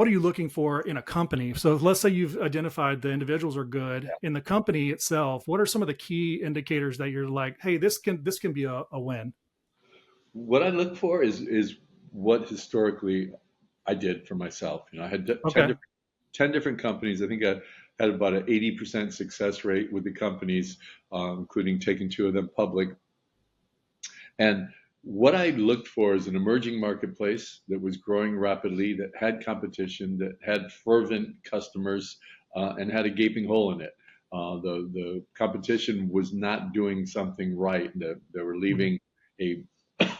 what are you looking for in a company? So let's say you've identified the individuals are good in the company itself. What are some of the key indicators that you're like, hey, this can be a win? What I look for is what historically I did for myself. I had Okay. 10 different companies. I think I had about an 80% success rate with the companies, including taking two of them public. And what I looked for is an emerging marketplace that was growing rapidly, that had competition, that had fervent customers, and had a gaping hole in it. The competition was not doing something right. They were Mhm. leaving a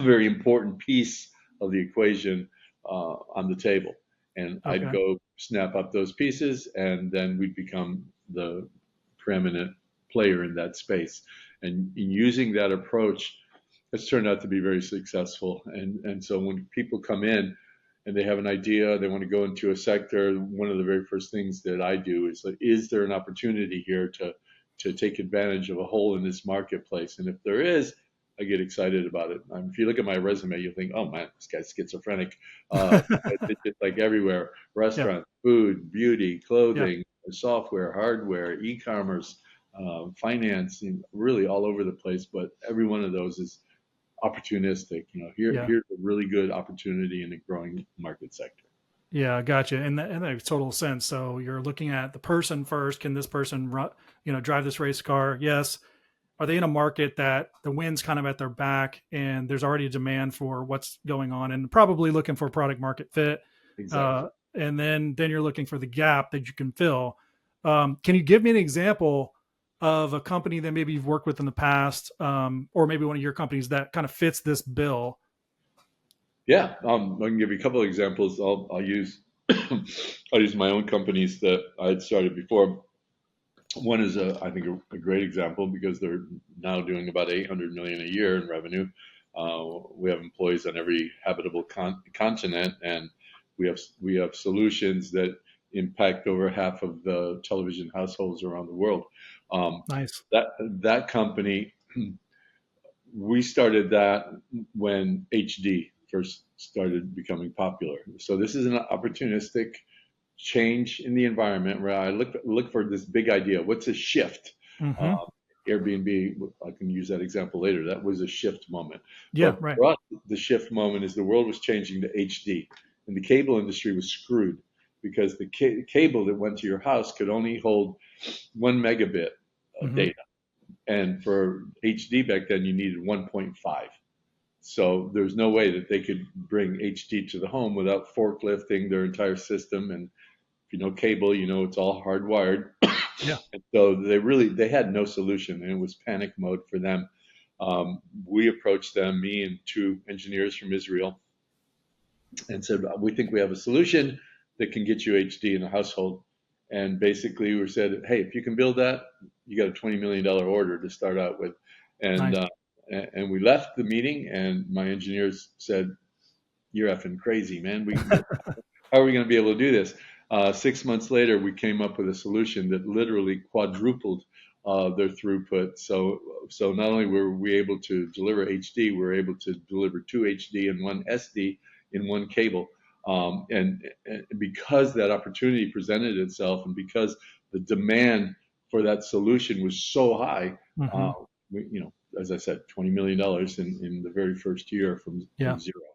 very important piece of the equation on the table. And I'd Okay. go snap up those pieces, and then we'd become the preeminent player in that space. And in using that approach, it's turned out to be very successful. And so when people come in and they have an idea, they want to go into a sector, one of the very first things that I do is like, is there an opportunity here to take advantage of a hole in this marketplace? And if there is, I get excited about it. If you look at my resume, you'll think, oh man, this guy's schizophrenic. It's just like everywhere: Yeah. restaurants, food, beauty, Yeah. clothing, software, hardware, e-commerce, finance, really all over the place. But every one of those is opportunistic. Yeah. Here's a really good opportunity in a growing market sector. Yeah, gotcha. And that makes total sense. So you're looking at the person first. Can this person run, drive this race car? Yes. Are they in a market that the wind's kind of at their back and there's already a demand for what's going on, and probably looking for product market fit? Exactly. Uh, and then you're looking for the gap that you can fill. Can you give me an example of a company that maybe you've worked with in the past, or maybe one of your companies that kind of fits this bill? Yeah, I can give you a couple of examples. I'll use I'll use my own companies that I had started before. One is I think a great example because they're now doing about 800 million a year in revenue. We have employees on every habitable continent, and we have solutions that impact over half of the television households around the world. Um, Nice. that company, we started that when HD first started becoming popular. So this is an opportunistic change in the environment where I look for this big idea. What's a shift? Uh, Hmm. Airbnb, I can use that example later. That was a shift moment. Yeah. But Right. for us, the shift moment is the world was changing to HD, and the cable industry was screwed because the cable that went to your house could only hold 1 megabit of Hmm. data, and for HD back then you needed 1.5. So there's no way that they could bring HD to the home without forklifting their entire system. And if you know cable, it's all hardwired. Yeah. And so they had no solution, and it was panic mode for them. We approached them, me and two engineers from Israel, and said, we think we have a solution that can get you HD in a household. And basically we said, hey, if you can build that, you got a $20 million order to start out with. And Nice. uh, and we left the meeting, and my engineers said, you're effing crazy, man. How are we going to be able to do this? 6 months later, we came up with a solution that literally quadrupled their throughput. So not only were we able to deliver HD, we were able to deliver two HD and one SD in one cable. And because that opportunity presented itself, and because the demand for that solution was so high, uh, Hmm. as I said, $20 million in the very first year from Yeah. zero.